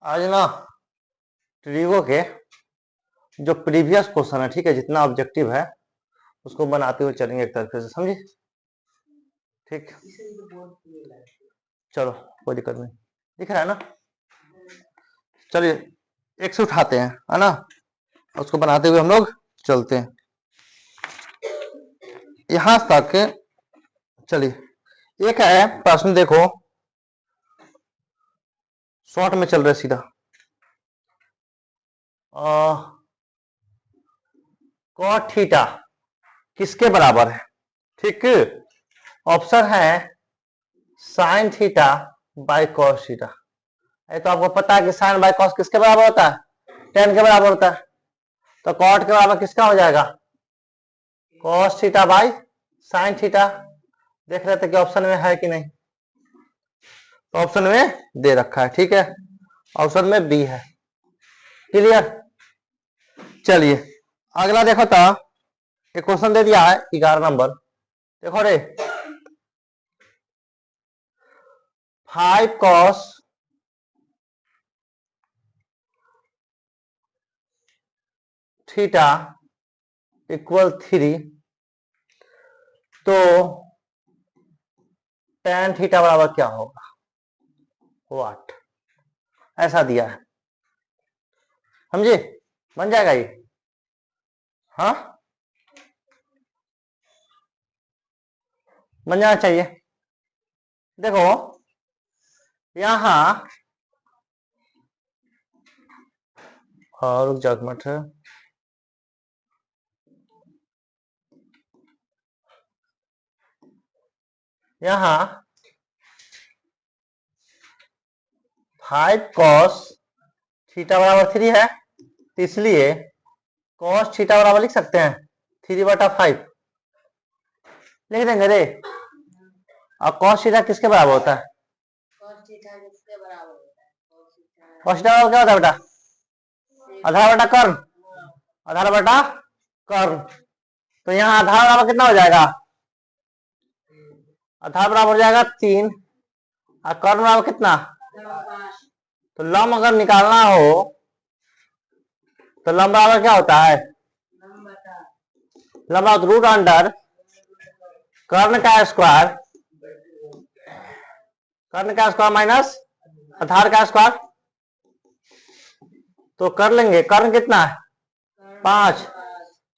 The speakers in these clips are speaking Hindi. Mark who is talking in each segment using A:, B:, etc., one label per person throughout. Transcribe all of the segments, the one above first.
A: आज ना ट्रीगो के जो प्रीवियस क्वेश्चन है, ठीक है, जितना ऑब्जेक्टिव है उसको बनाते हुए चलेंगे एक तरीके से, समझे? ठीक, चलो कोई दिक्कत नहीं, दिख रहा है ना? चलिए एक से उठाते हैं, है ना, उसको बनाते हुए हम लोग चलते हैं यहां तक। चलिए एक है प्रश्न, देखो शॉर्ट में चल रहे सीधा। कॉट थीटा किसके बराबर है? ठीक, ऑप्शन है sine theta by cos theta. ये तो आपको पता है कि साइन बाई कॉस किसके बराबर होता है? टेन के बराबर होता है। तो कॉट के बराबर किसका हो जाएगा? Cos theta by sine theta. देख रहे थे कि ऑप्शन में है कि नहीं, तो ऑप्शन में दे रखा है, ठीक है, ऑप्शन में बी है। क्लियर? चलिए अगला देखो तो एक क्वेश्चन दे दिया है 11 नंबर। देखो रे, 5 cos थीटा इक्वल 3, तो tan थीटा बराबर क्या होगा? व्हाट, ऐसा दिया है, समझे? बन जाएगा ये? हाँ, बन जाना चाहिए। देखो यहां और रुक जाओ मत, यहां 5 cos थीटा बराबर 3 है, तो इसलिए cos थीटा बराबर लिख सकते हैं 3/5, लिख देंगे रे। और cos थीटा किसके बराबर होता है? cos थीटा बराबर क्या होता है बेटा? आधार बटा कर्ण, आधार बटा कर्ण। तो यहाँ आधार बराबर कितना हो जाएगा? आधार बराबर हो जाएगा 3 और कर्ण बराबर कितना? तो लंब अगर निकालना हो तो लंब बराबर क्या होता है? लंब रूट अंडर कर्ण का स्क्वायर, कर्ण का स्क्वायर माइनस आधार का स्क्वायर। तो कर लेंगे, कर्ण कितना है? 5,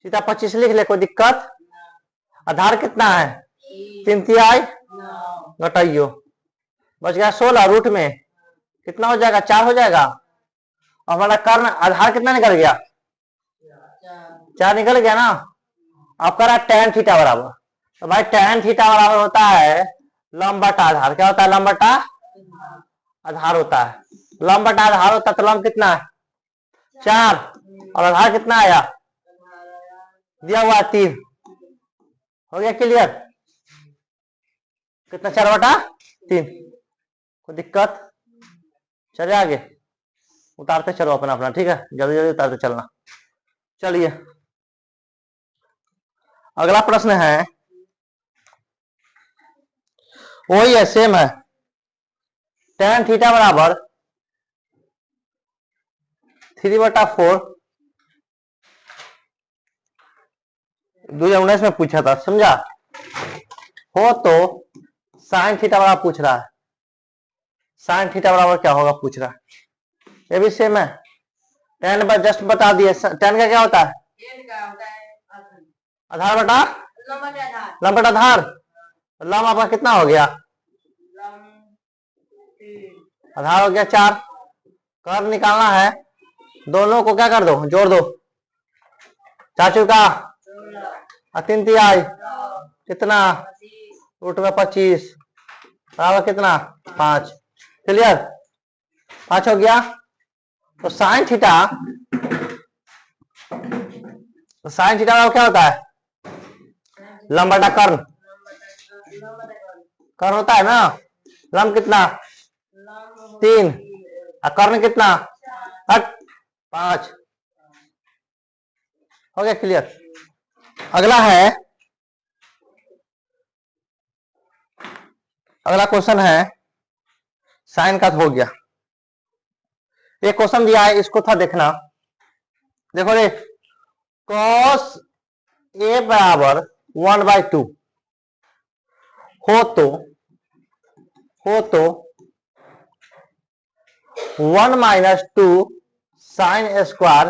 A: सीधा 25 लिख ले, कोई दिक्कत? आधार कितना है? 3 तिहाई घटाइयो, बच गया 16, रूट में कितना हो जाएगा? 4 हो जाएगा। हमारा कर्ण आधार कितना निकल गया? 4 निकल गया ना। अब करा tan थीटा बराबर, तो भाई tan थीटा बराबर होता है लंब बटा आधार। क्या होता है? लंब बटा आधार होता है। लंब बटा आधार होता है तो लंब कितना है? 4, और आधार कितना आया? दिया हुआ 3। हो गया क्लियर? कितना? 4/3। कोई दिक्कत? चले आगे, उतारते चलो अपना अपना, ठीक है, जल्दी जल्दी उतारते चलना। चलिए अगला प्रश्न है, वही है, सेम है। tan थीटा बराबर 3/4, 2019 में पूछा था, समझा हो? तो साइन थीटा बराबर पूछ रहा है, साइन थीटा बराबर क्या होगा पूछ रहा है। ये भी सेम है, tan पर जस्ट बता दिए। tan का क्या होता है? आधार बटा लंब बटा आधार। लंब आपका कितना हो गया? आधार हो गया 4। कर्ण निकालना है, दोनों को क्या कर दो? जोड़ दो। चाचू का 3 तिहाई कितना? रूट में 25 बराबर कितना? 5। क्लियर? 5 हो गया। तो साइन थीटा, तो साइन थीटा क्या होता है? लंब बटा कर्ण, कर्ण होता है ना। लंब कितना? 3 और कर्ण कितना? 5। हो गया क्लियर? अगला है, अगला क्वेश्चन है, साइन का हो गया, ये क्वेश्चन दिया है, इसको था देखना। देखो रे, cos a बराबर 1/2 हो तो 1 माइनस 2 साइन स्क्वायर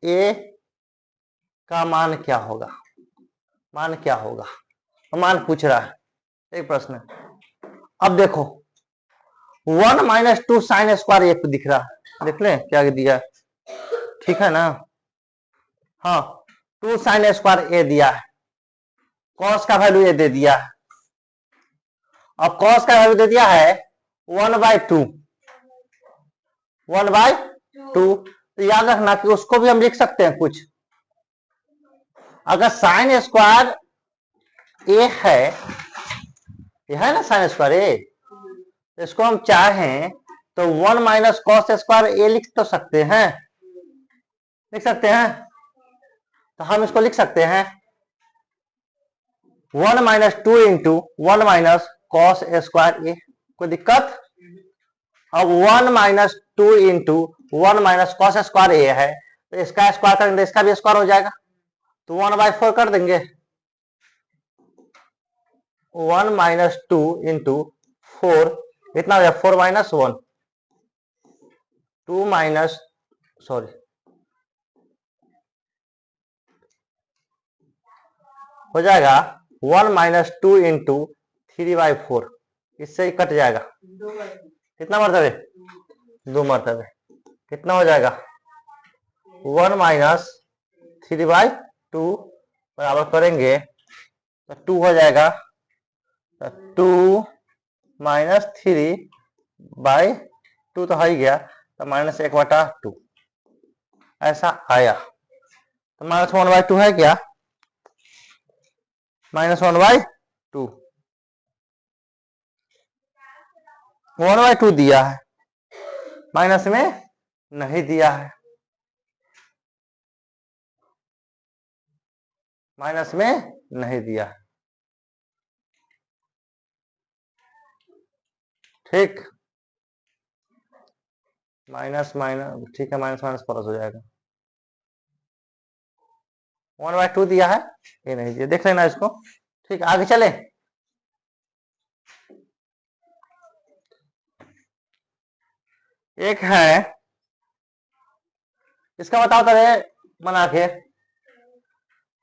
A: ए का मान क्या होगा? मान क्या होगा? मान पूछ रहा है, एक प्रश्न। अब देखो 1 माइनस 2 साइन स्क्वायर ए दिख रहा है, देख ले क्या दिया, ठीक है ना? हाँ, 2 साइन स्क्वायर ए दिया है, कॉस का वैल्यू ए दे दिया है। अब कॉस का वैल्यू दे दिया है 1/2, 1/2। तो याद रखना कि उसको भी हम लिख सकते हैं कुछ। अगर साइन स्क्वायर ए है, ये है ना साइन स्क्वायर ए, इसको हम चाहें तो 1 माइनस कॉस स्क्वायर ए लिख तो सकते हैं, लिख सकते हैं। तो हम इसको लिख सकते हैं 1 minus 2 into 1 minus cos square A. कोई दिक्कत? अब 1 minus 2 into 1 minus cos square A है, तो इसका स्क्वायर करेंगे, इसका भी स्क्वायर हो जाएगा, तो 1/4 कर देंगे। 1 माइनस 2 इंटू 4 इतना हो जाएगा, 4 माइनस 1, 2 माइनस सॉरी हो जाएगा 1 माइनस 2 इंटू 3/4, इससे ही कट जाएगा। कितना मरतबे? 2 मरतबे। कितना हो जाएगा? 1 माइनस 3/2 बराबर करेंगे तो 2 हो जाएगा, 2 माइनस 3/2 तो है ही गया, तो माइनस 1/2 ऐसा आया। तो माइनस 1/2 है क्या? माइनस 1/2, 1/2 दिया है, माइनस में नहीं दिया है, माइनस में नहीं दिया है, ठीक। माइनस माइनस ठीक है, माइनस माइनस प्लस हो जाएगा। 1/2 दिया है, ये नहीं दिया, देख लेना इसको। ठीक, आगे चले। एक है, इसका बताओ तरह बना के,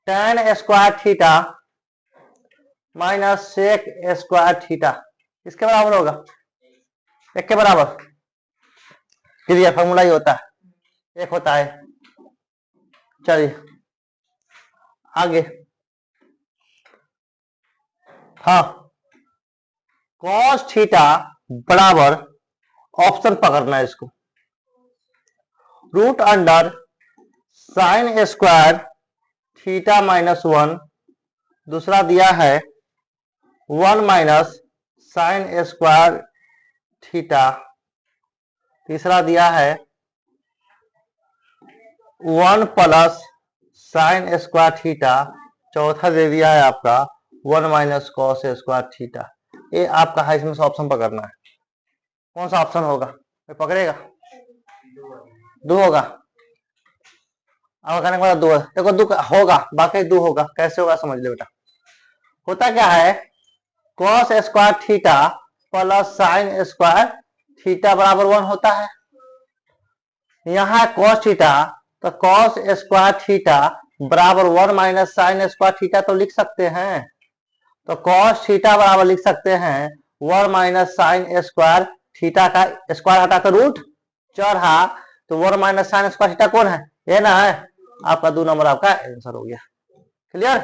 A: tan square theta minus sec square theta इसके बराबर होगा, एक के बराबर। क्लियर, फॉर्मूला ही होता है, एक होता है। चलिए आगे। हाँ, cos थीटा बराबर, ऑप्शन पकड़ना है इसको, root under sine square theta -1, दूसरा दिया है 1 माइनस साइन स्क्वायर थीटा, तीसरा दिया है 1 प्लस साइन स्क्वायर थीटा, चौथा दे दिया है आपका 1 माइनस कॉस स्क्वायर थीटा। ये आपका है, इसमें से ऑप्शन पकड़ना है, कौन सा ऑप्शन होगा? पकड़ेगा, 2 होगा। अब कहने के बाद 2 देखो, 2 होगा, बाकी 2 होगा। कैसे होगा समझ लो बेटा। होता क्या है, cos square theta plus sign square theta बराबर 1 होता है। यहाँ कॉस थीटा, तो कॉस स्क्वायर थीटा बराबर 1 माइनस साइन स्क्वायर थीटा तो लिख सकते हैं। तो कॉस थीटा बराबर लिख सकते हैं 1 माइनस साइन स्क्वायर थीटा का स्क्वायर हटाकर रूट चढ़ा, तो 1 माइनस साइन स्क्वायर थीटा कौन है? ये ना है आपका 2 नंबर, आपका आंसर हो गया। क्लियर?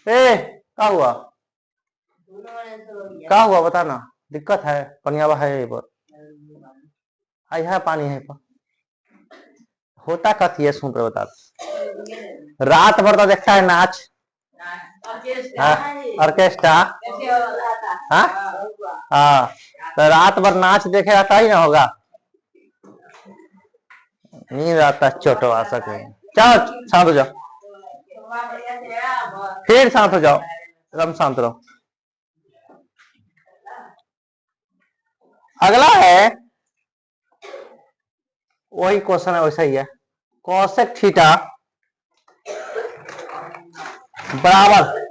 A: क्या हुआ, क्या हुआ बताना, दिक्कत है? पनियावा है यहीं पर, आई है पानी है पर, होता कथी है सुन बता। रात भर तो देखता है नाच, ऑर्केस्ट्रा, हाँ, तो रात भर नाच देखे आता ही ना होगा, नींद आता चोटवा सके। चलो शांत हो जाओ, फिर शांत हो जाओ, एकदम शांत रहो। अगला है वही क्वेश्चन है, वैसा ही है। कॉसेक थीटा बराबर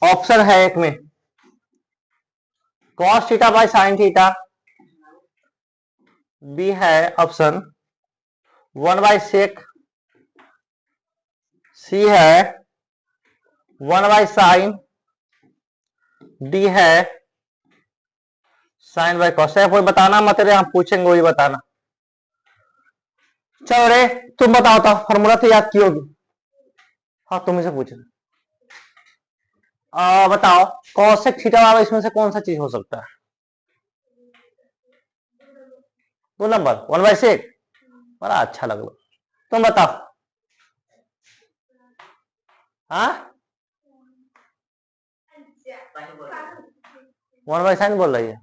A: ऑप्शन है एक में cos theta by sine theta, B है ऑप्शन 1/sec, सी है 1/sin, डी है साइन बाई कॉस। कोई बताना मत रे, हम पूछेंगे वही बताना। चलो रे तुम बताओ तो, फॉर्मूला तो याद की होगी। हाँ तुम ही से पूछ। बताओ कॉसेक थीटा वाला इसमें से कौन सा चीज हो सकता है? 2 नंबर 1/sec, बड़ा अच्छा लग रहा। तुम बताओ। हाँ 1/sin बोल रही है।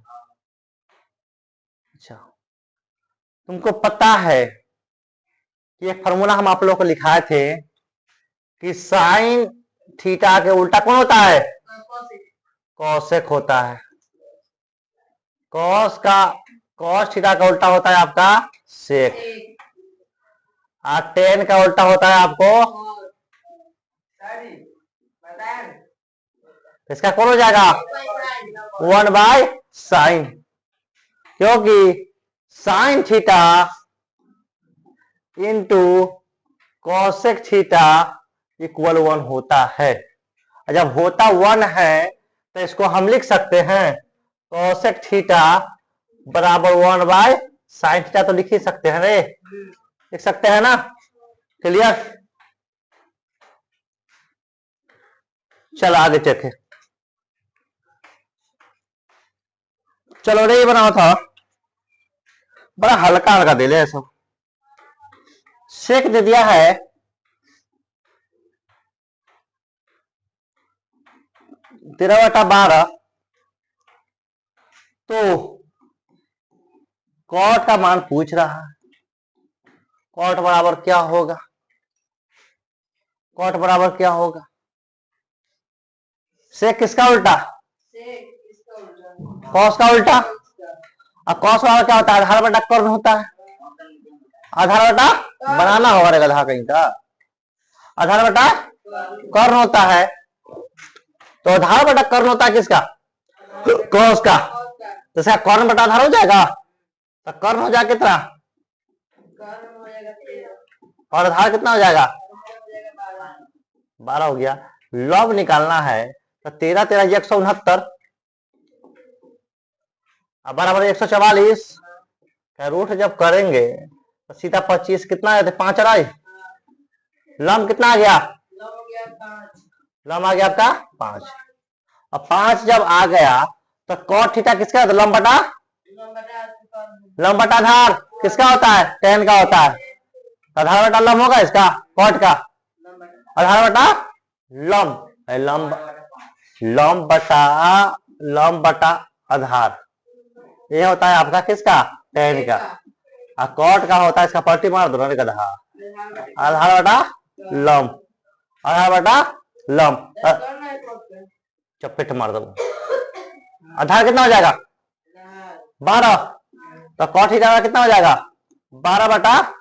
A: अच्छा तुमको पता है कि एक फॉर्मूला हम आप लोग को लिखाए थे कि साइन थीटा के उल्टा कौन होता है? कॉसेक होता है। कॉस थीटा का उल्टा होता है आपका सेक, और टेन का उल्टा होता है आपको, इसका कौन हो जाएगा? 1/sin, क्योंकि sine theta into cosec theta equal 1 होता है। जब होता 1 है तो इसको हम लिख सकते हैं कॉसेक थीटा बराबर 1/sin थीटा, तो लिख ही सकते हैं रे, लिख सकते हैं ना। क्लियर? चलो आगे चेक। चलो रे ये बनाओ था, बड़ा हल्का हल्का दे ले सब। सेक दे दिया है 13/12, तो कॉट का मान पूछ रहा है। कॉट बराबर क्या होगा? कॉट बराबर क्या होगा? सेक किसका उल्टा? कॉस का उल्टा। और कॉस वाला क्या होता है? आधार बटा कर्ण होता है। आधार बटा बनाना होगा रे गधा कहीं का, आधार बटा कर्ण होता है। तो आधार बटा कर्ण होता है किसका? कॉस का। तो इसका कर्ण बटा आधार हो जाएगा, तो कर्ण हो जाएगा कितना? और आधार कितना हो जाएगा? 12 हो गया। लॉग निकालना है तो 13 13 169, अब बराबर 144। रूट जब करेंगे तो सीधा 25 कितना है? 5 राय। लम कितना आ गया? लम आ गया आपका 5। अब 5 जब आ गया तो कॉट थीटा किसका? लम बटा आधार किसका होता है? टेन का होता है। आधार बटा लम होगा इसका, कॉट का। आधार बटा लम, लम बटा आधार, ये होता है आपका किसका? टेन का। और कॉट का होता है, इसका पलटी मार दो गधा, आधार बटा लम, आधार बटा लम, चपेट मार दो। आधार कितना हो जाएगा? 12। तो कॉट थीटा कितना हो जाएगा? 12/5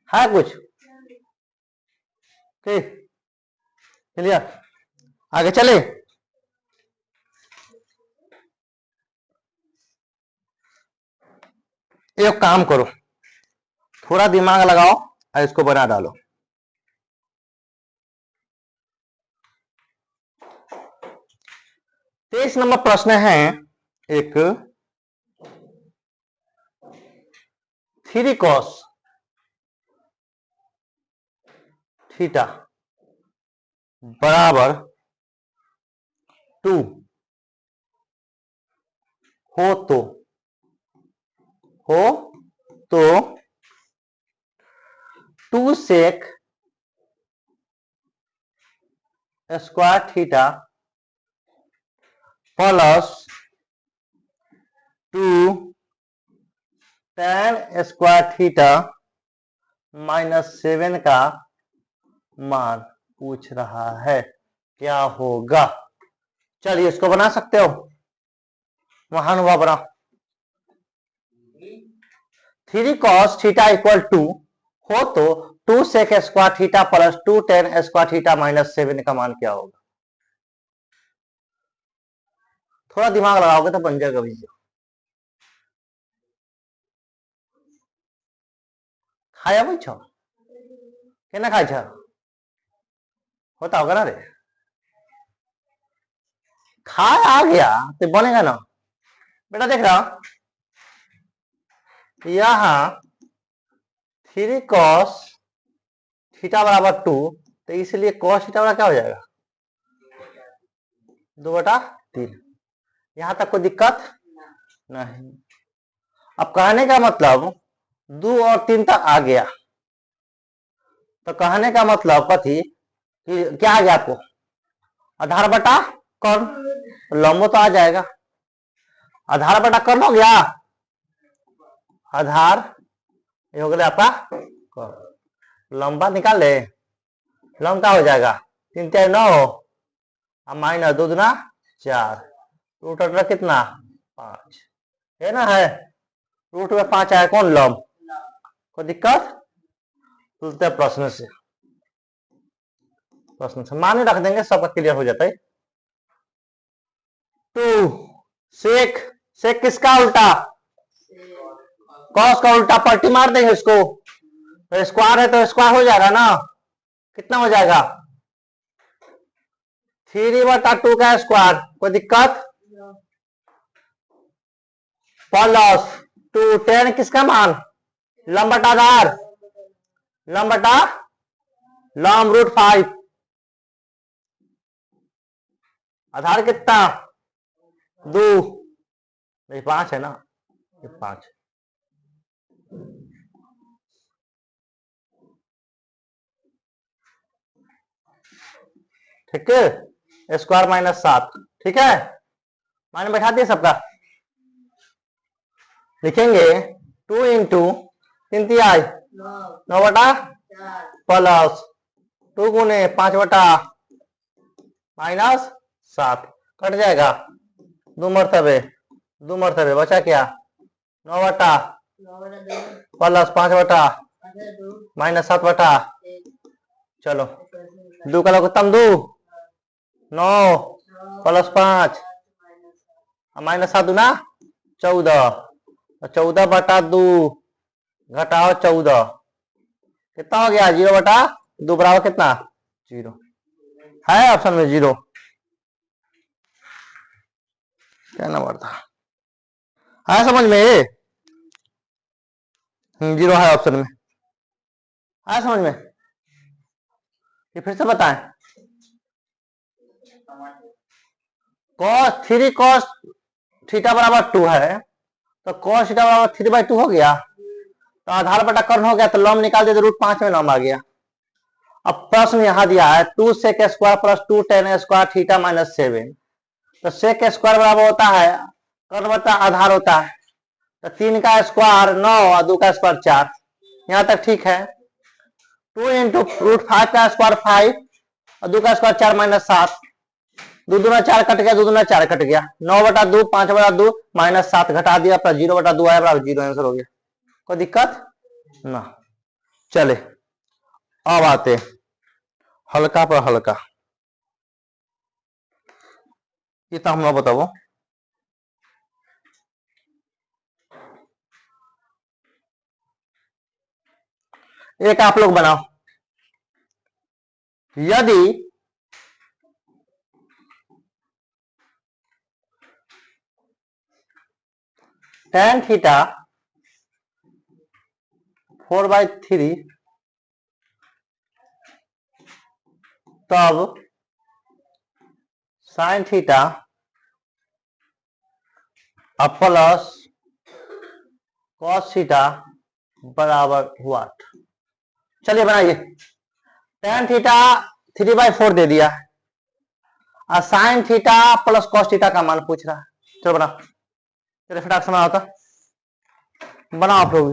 A: है कुछ? ठीक क्लियर? आगे चले। एक काम करो, थोड़ा दिमाग लगाओ और इसको बना डालो। 23 नंबर प्रश्न है एक, 3 cos थीटा बराबर 2 हो तो 2 sec square theta plus 2 tan square theta -7 का मान पूछ रहा है, क्या होगा? चलिए इसको बना सकते हो, महानुभाव बना। 3 cos थीटा इक्वल टू हो तो 2 sec square theta plus 2 tan square theta minus 7 का मान क्या होगा? थोड़ा दिमाग लगाओगे तो बन जाएगा भैया। खाया भाई छो क्या खाए छो होता होगा ना रे, खाया आ गया तो बनेगा ना बेटा। देख रहा यहाँ 3 cos थीटा बराबर 2, तो इसलिए cos थीटा बराबर क्या हो जाएगा 2/3। यहां तक कोई दिक्कत नहीं। अब कहने का मतलब 2 और 3 तक आ गया, तो कहने का मतलब कथी कि क्या आ गया आपको आधार बटा कर्ण, लंबो तो आ जाएगा। आधार बटा कर्ण हो गया, आधार ये हो गया आपका कर्ण। लंबा निकाल ले, लंब क्या हो जाएगा 3 3 9 और माइनस 2 दूना 4, रूट अंडर कितना 5 है ना, है रूट में 5 आया कौन लंब। कोई दिक्कत प्रश्न से माने रख देंगे, सबका क्लियर हो जाता है। 2 सेक, सेक किसका उल्टा कॉस का उल्टा, पलटी मार देंगे इसको, तो स्क्वायर है तो स्क्वायर हो जाएगा ना, कितना हो जाएगा 3/2 का स्क्वायर। कोई दिक्कत प्लस 2 tan किसका मान लंब बटा आधार, लंब बटा लंब √5, आधार कितना 2 नहीं 5 है ना, 5 ठीक है, स्क्वायर माइनस 7 ठीक है, माने बैठा दिए सबका। लिखेंगे 2 इंटू 3 तिहाई 9/4 प्लस 2 गुने 5/, -7 कट जाएगा 2 मरतबे 2 मरतबे बचा क्या 9/, प्लस 5/, -7/। चलो 2 का लघुत्तम 2 9 प्लस 5 -7 दूना 14, 14/2 घटाओ 14 कितना हो गया 0/2 बराबर कितना 0 है ऑप्शन में 0। क्या नंबर था है समझ में 0 है ऑप्शन में, है समझ में। ये फिर से बताएं, cos 3 cos थीटा बराबर 2 है, तो cos थीटा बराबर 3/2 हो गया, तो आधार बटा कर्ण हो गया, तो लंब निकाल दे तो √5 में लंब आ गया। अब प्रश्न यहां दिया है 2 sec square plus 2 tan square theta minus 7, तो sec स्क्वायर बराबर होता है कर्ण बटा आधार होता है, तो 3 का स्क्वायर 9 और 2 का स्क्वायर 4, यहां तक ठीक है। 2 इंटू √5 का स्क्वायर 5 और 2 का स्क्वायर 4 -7, 2 दूना 4 कट गया, 2 दूना 4 कट गया, 9/2 5/2 -7 घटा दिया, प्लस 0/2 आया बराबर 0 आंसर हो गया। कोई दिक्कत ना। चले अब आते हल्का पर हल्का, ये तो हम लोग बताओ। एक आप लोग बनाओ, यदि tan थीटा 4/3 तब sin थीटा अब प्लस cos थीटा बराबर हुआ। चलिए बनाइए, tan थीटा 3/4 दे दिया और sin theta plus cos theta का मान पूछ रहा है। चलो बना, चलिए फटाक से बनाओ, तो बनाओ आप लोग।